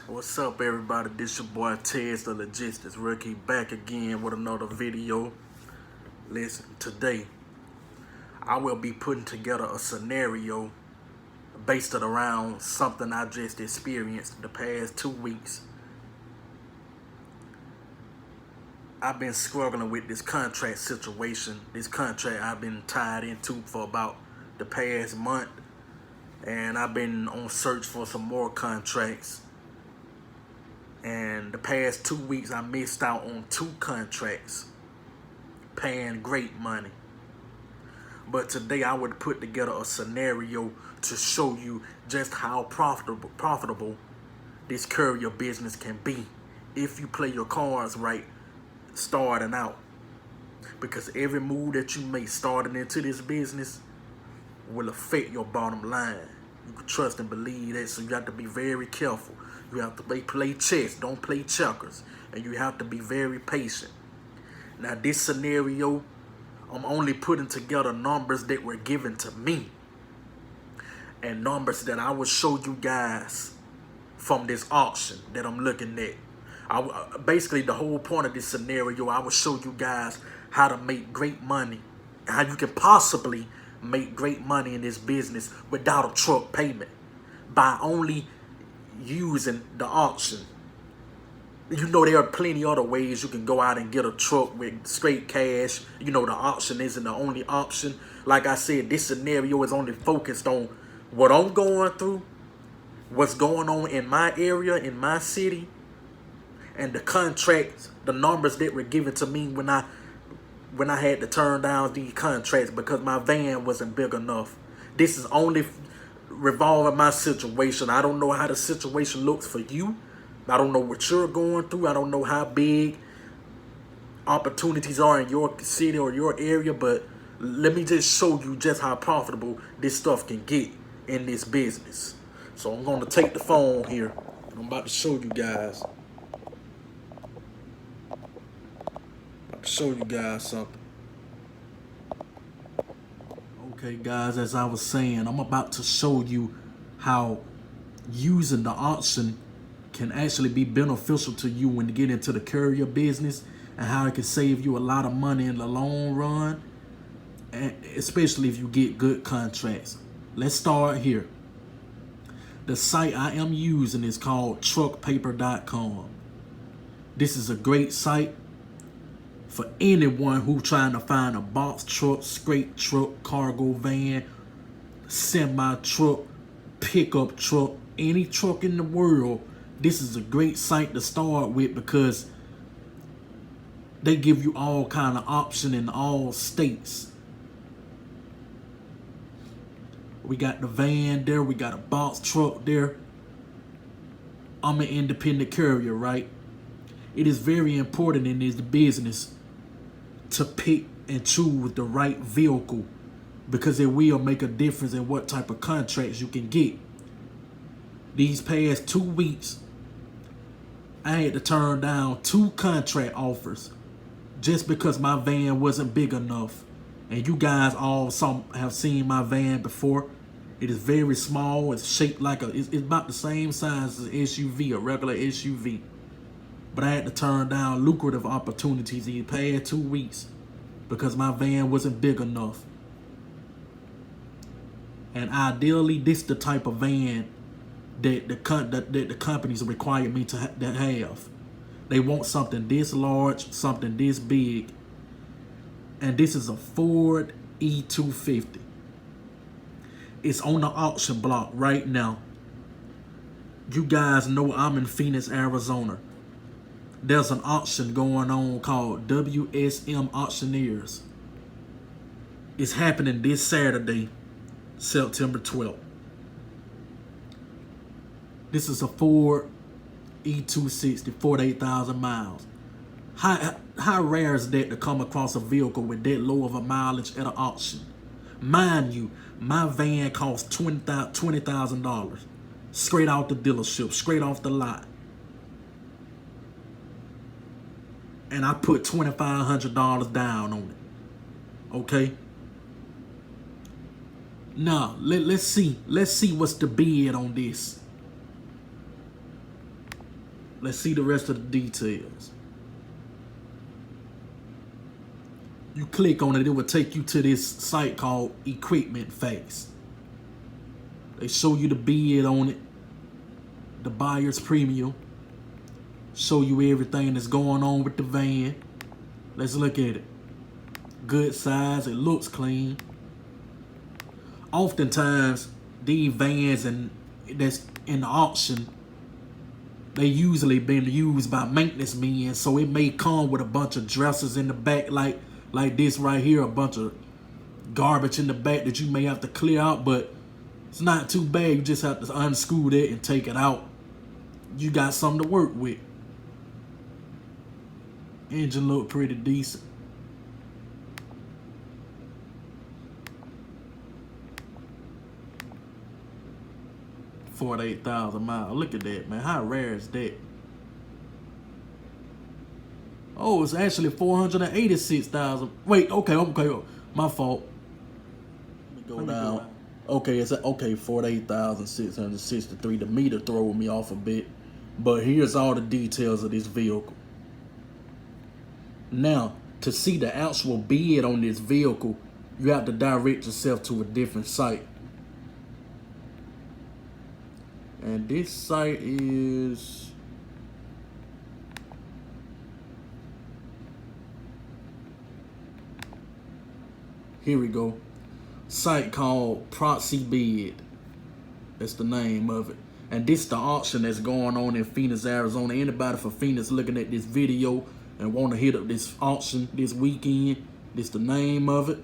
What's up, everybody? This your boy Tez, the Logistics Rookie, back again with another video. Listen, today I will be putting together a scenario based it around something I just experienced the past 2 weeks. I've been struggling with this contract situation. This contract I've been tied into for about the past month, and I've been on search for some more contracts. And the past 2 weeks, I missed out on 2 contracts, paying great money. But today, I would put together a scenario to show you just how profitable this courier business can be if you play your cards right, starting out. Because every move that you make starting into this business will affect your bottom line. You can trust and believe that, so you have to be very careful. You have to play chess, don't play checkers. And you have to be very patient. Now, this scenario, I'm only putting together numbers that were given to me. And numbers that I will show you guys from this auction that I'm looking at. Basically, the whole point of this scenario, I will show you guys how to make great money. How you can possibly make great money in this business without a truck payment. By only using the auction. You know, there are plenty other ways you can go out and get a truck with straight cash. You know, the auction isn't the only option. Like I said, this scenario is only focused on what I'm going through, what's going on in my area, in my city, and the contracts, the numbers that were given to me when I had to turn down these contracts because my van wasn't big enough. This is only revolving my situation. I don't know how the situation looks for you. I don't know what you're going through. I don't know how big opportunities are in your city or your area, but let me just show you just how profitable this stuff can get in this business. So I'm going to take the phone here. I'm about to show you guys. Something. Okay, guys, as I was saying, I'm about to show you how using the auction can actually be beneficial to you when you get into the courier business, and how it can save you a lot of money in the long run, and especially if you get good contracts. Let's start here. The site I am using is called truckpaper.com. This is a great site for anyone who's trying to find a box truck, straight truck, cargo van, semi truck, pickup truck, any truck in the world. This is a great site to start with because they give you all kind of option in all states. We got the van there, we got a box truck there. I'm an independent courier, right? It is very important in this business to pick and choose the right vehicle, because it will make a difference in what type of contracts you can get. These past 2 weeks, I had to turn down 2 contract offers just because my van wasn't big enough. And you guys all have seen my van before. It is very small. It's shaped like it's about the same size as an SUV, a regular SUV. But I had to turn down lucrative opportunities in the past 2 weeks because my van wasn't big enough. And ideally, this is the type of van that the companies require me to have. They want something this large, something this big. And this is a Ford E250. It's on the auction block right now. You guys know I'm in Phoenix, Arizona. There's an auction going on called WSM Auctioneers. It's happening this Saturday, September 12th. This is a Ford E260, 48,000 miles. How rare is that to come across a vehicle with that low of a mileage at an auction? Mind you, my van costs $20,000. Straight off the dealership, straight off the lot. And I put $2,500 down on it. Okay? Now, let's see. Let's see what's the bid on this. Let's see the rest of the details. You click on it, it will take you to this site called Equipment Facts. They show you the bid on it, the buyer's premium, show you everything that's going on with the van. Let's look at it. Good size, it looks clean. Oftentimes, these vans that's in the auction, they usually been used by maintenance men, so it may come with a bunch of dressers in the back like this right here, a bunch of garbage in the back that you may have to clear out, but it's not too bad. You just have to unscrew that and take it out. You got something to work with. Engine look pretty decent. $48,000 miles. Look at that, man. How rare is that? Oh, it's actually 486,000. Wait, okay, my fault. Let me go down. Okay, it's 48,663. The meter throw me off a bit, but here's all the details of this vehicle. Now, to see the actual bid on this vehicle, you have to direct yourself to a different site. And this site is here we go. Site called Proxy Bid. That's the name of it. And this the auction that's going on in Phoenix, Arizona. Anybody from Phoenix looking at this video and want to hit up this auction this weekend, this the name of it.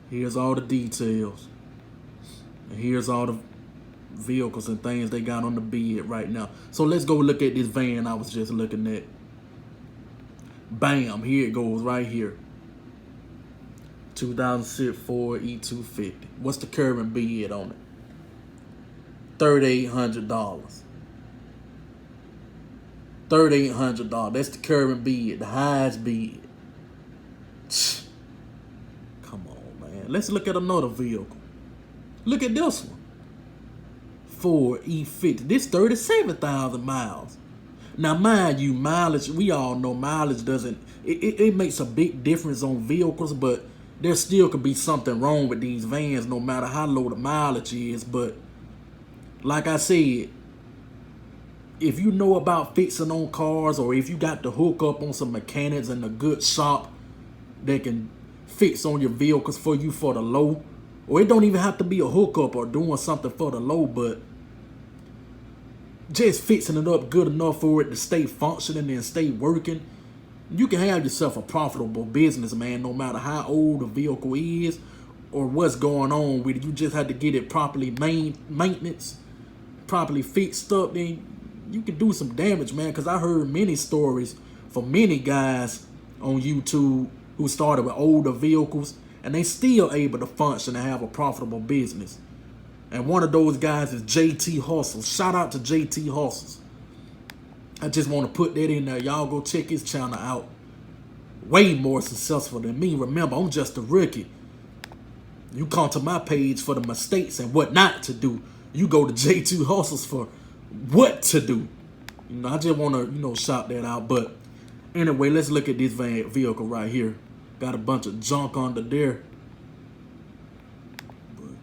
Here's all the details. And here's all the vehicles and things they got on the bid right now. So let's go look at this van I was just looking at. Bam, here it goes right here. 2006 Ford E250. What's the current bid on it? $3,800. $3,800. That's the current bid, the highest bid. Come on, man. Let's look at another vehicle. Look at this one. Ford E50. This 37,000 miles. Now, mind you, mileage, we all know mileage doesn't, it makes a big difference on vehicles, but there still could be something wrong with these vans no matter how low the mileage is. But like I said, if you know about fixing on cars, or if you got to hook up on some mechanics in a good shop that can fix on your vehicles for you for the low, or it don't even have to be a hookup or doing something for the low, but just fixing it up good enough for it to stay functioning and stay working, you can have yourself a profitable business, man, no matter how old the vehicle is or what's going on with it. You just have to get it properly maintenance, properly fixed up, then you can do some damage, man, because I heard many stories from many guys on YouTube who started with older vehicles, and they still able to function and have a profitable business. And one of those guys is JT Hustles. Shout out to JT Hustles. I just want to put that in there. Y'all go check his channel out. Way more successful than me. Remember, I'm just a rookie. You come to my page for the mistakes and what not to do. You go to JT Hustles for what to do. You know, I just want to, shout that out. But anyway, let's look at this vehicle right here. Got a bunch of junk under there.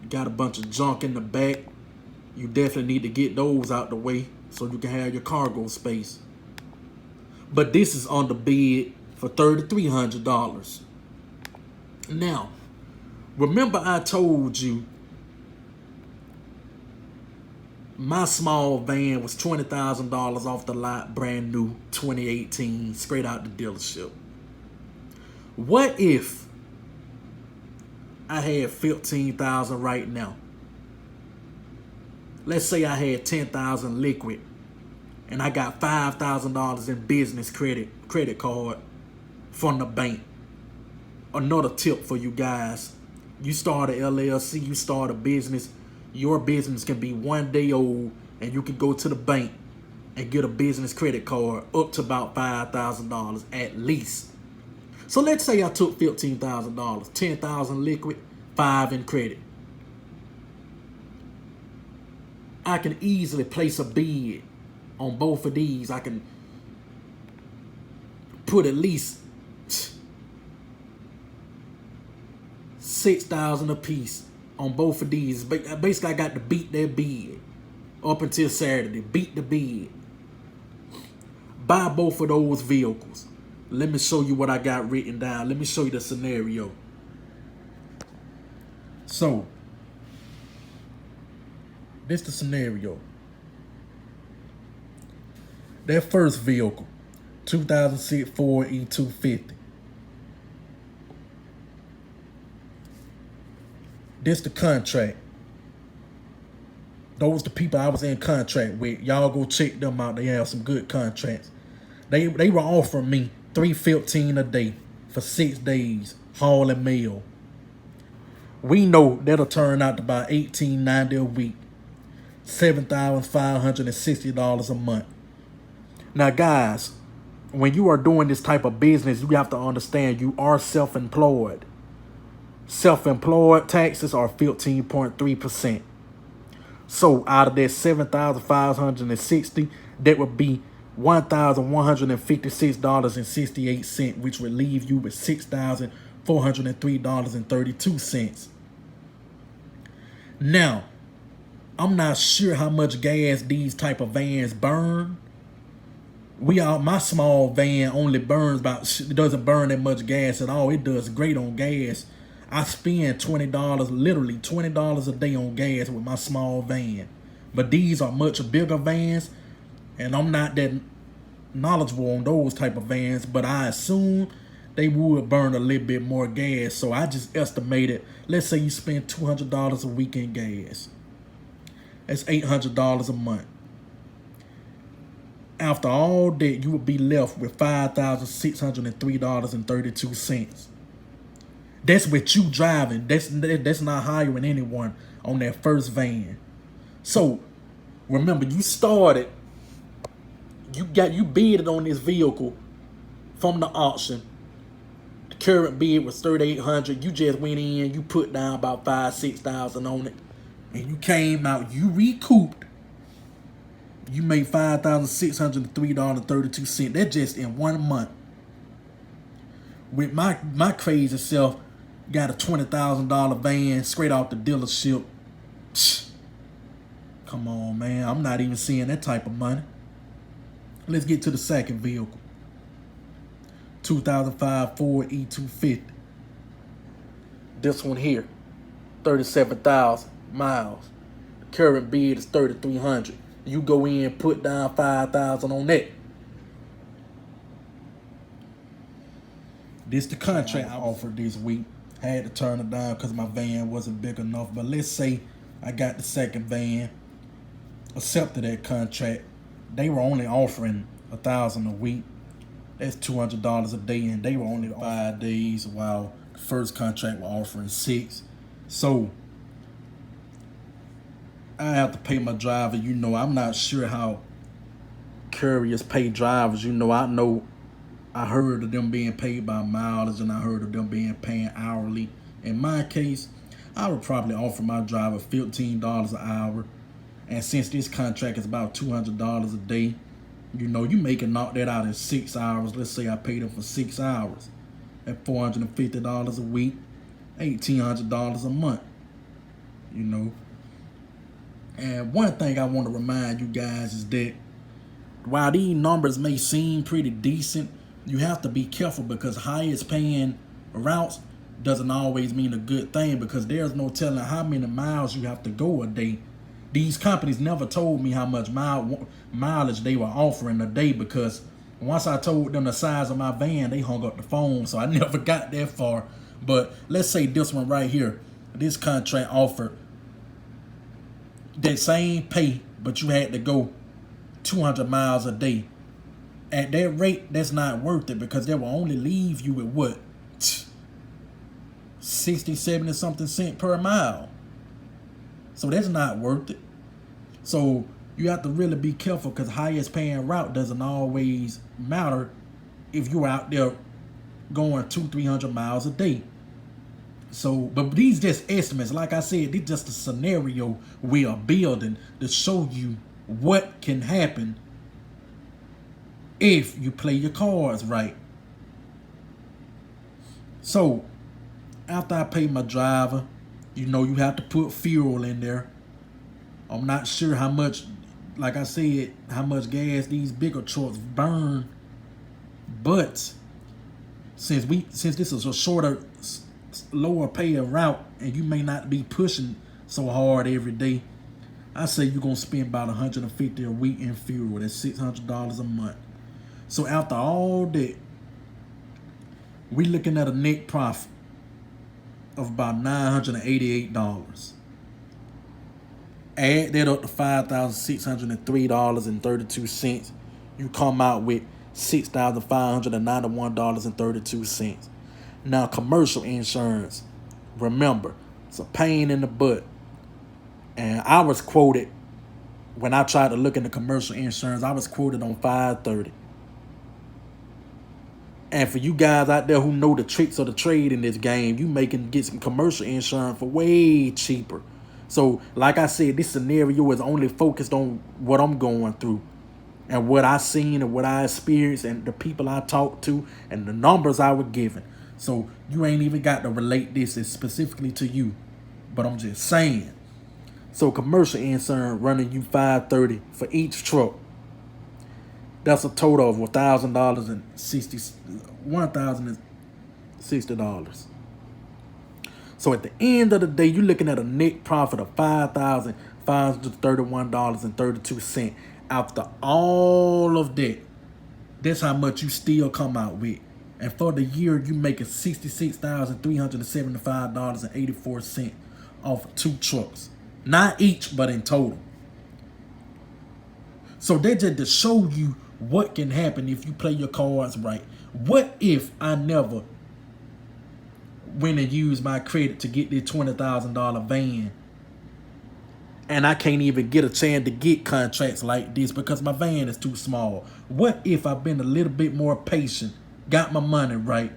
Got a bunch of junk in the back. You definitely need to get those out the way so you can have your cargo space. But this is on the bid for $3,300. Now, remember I told you my small van was $20,000 off the lot, brand new, 2018, straight out the dealership. What if I had $15,000 right now? Let's say I had $10,000 liquid and I got $5,000 in business credit card from the bank. Another tip for you guys. You start a LLC, you start a business, your business can be 1 day old and you can go to the bank and get a business credit card up to about $5,000 at least. So let's say I took $15,000, $10,000 liquid, $5,000 in credit. I can easily place a bid On both of these, I can put at least 6,000 a piece on both of these. Basically, I got to beat that bid up until Saturday. Beat the bid. Buy both of those vehicles. Let me show you what I got written down. Let me show you the scenario. So, this the scenario. That first vehicle, 2006 Ford E250. This the contract. Those the people I was in contract with. Y'all go check them out. They have some good contracts. They were offering me $315 a day for 6 days, hauling mail. We know that'll turn out to about $1,890 a week, $7,560 a month. Now, guys, when you are doing this type of business, you have to understand you are self-employed. Self-employed taxes are 15.3%. So out of that 7,560, that would be $1,156.68, which would leave you with $6,403.32. Now, I'm not sure how much gas these type of vans burn. My small van only burns it doesn't burn that much gas at all. It does great on gas. I spend $20, literally $20 a day on gas with my small van. But these are much bigger vans, and I'm not that knowledgeable on those type of vans, but I assume they would burn a little bit more gas. So I just estimated, let's say you spend $200 a week in gas. That's $800 a month. After all that, you would be left with $5,603.32. That's with you driving. That's not hiring anyone on that first van. So remember, you started. You bid on this vehicle from the auction. The current bid was $3,800. You just went in. You put down about $5,000-6,000 on it, and you came out. You recouped. You made $5,603.32. That's just in 1 month. With my crazy self, got a $20,000 van straight off the dealership. Come on, man. I'm not even seeing that type of money. Let's get to the second vehicle. 2005 Ford E250. This one here, 37,000 miles. The current bid is $3,300. You go in, put down $5,000 on that. This the contract I offered this week. Had to turn it down because my van wasn't big enough. But let's say I got the second van, accepted that contract. They were only offering $1,000 a week. That's $200 a day, and they were only 5 days, while the first contract were offering 6. So I have to pay my driver. You know, I'm not sure how couriers pay drivers. You know, I heard of them being paid by mileage, and I heard of them being paid hourly. In my case, I would probably offer my driver $15 an hour. And since this contract is about $200 a day, you know, you can knock that out in 6 hours. Let's say I paid them for 6 hours. At $450 a week, $1,800 a month. You know. And one thing I want to remind you guys is that while these numbers may seem pretty decent, you have to be careful, because highest paying routes doesn't always mean a good thing, because there's no telling how many miles you have to go a day. These companies never told me how much mileage they were offering a day, because once I told them the size of my van, they hung up the phone, so I never got that far. But let's say this one right here, this contract offered that same pay, but you had to go 200 miles a day. At that rate, that's not worth it, because they will only leave you with what? 60, 70 something cent per mile. So that's not worth it. So you have to really be careful, because highest paying route doesn't always matter if you're out there going 200-300 miles a day. So, but these just estimates. Like I said, this just a scenario we are building to show you what can happen if you play your cards right. So after I pay my driver, you know you have to put fuel in there. I'm not sure how much, like I said, how much gas these bigger trucks burn. But since this is a shorter, lower paying route, and you may not be pushing so hard every day, I say you're gonna spend about $150 a week in fuel. That's $600 a month. So after all that, we looking at a net profit of about $988. Add that up to $5,603.32. You come out with $6,591.32. Now, commercial insurance, remember, it's a pain in the butt. And I was quoted, when I tried to look into commercial insurance, I was quoted on $530. And for you guys out there who know the tricks of the trade in this game, you can get some commercial insurance for way cheaper. So, like I said, this scenario is only focused on what I'm going through and what I seen and what I experienced and the people I talked to and the numbers I was given. So, you ain't even got to relate this specifically to you. But I'm just saying. So, commercial insurance running you $530 for each truck. That's a total of $1,060. So at the end of the day, you're looking at a net profit of $5,531.32. After all of that, that's how much you still come out with. And for the year, you making $66,375.84 off of 2 trucks. Not each, but in total. So that's just to show you what can happen if you play your cards right. What if I never went and used my credit to get this $20,000 van and I can't even get a chance to get contracts like this because my van is too small? What if I've been a little bit more patient, got my money right,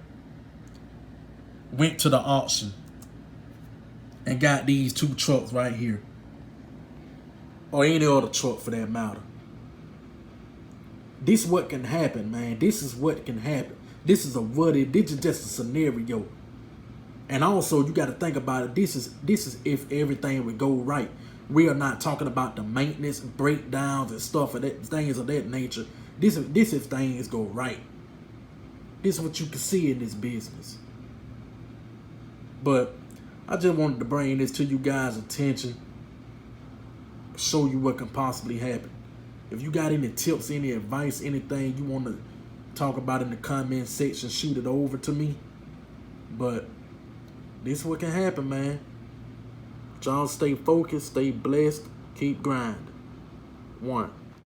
went to the auction and got these 2 trucks right here, or any other truck for that matter? This is what can happen, man. This is what can happen. This is just a scenario. And also, you got to think about it. This is if everything would go right. We are not talking about the maintenance, breakdowns, and stuff of that, things of that nature. This if things go right. This is what you can see in this business. But I just wanted to bring this to you guys' attention. Show you what can possibly happen. If you got any tips, any advice, anything you want to talk about in the comment section, shoot it over to me. But this is what can happen, man. Y'all stay focused, stay blessed, keep grinding. 1.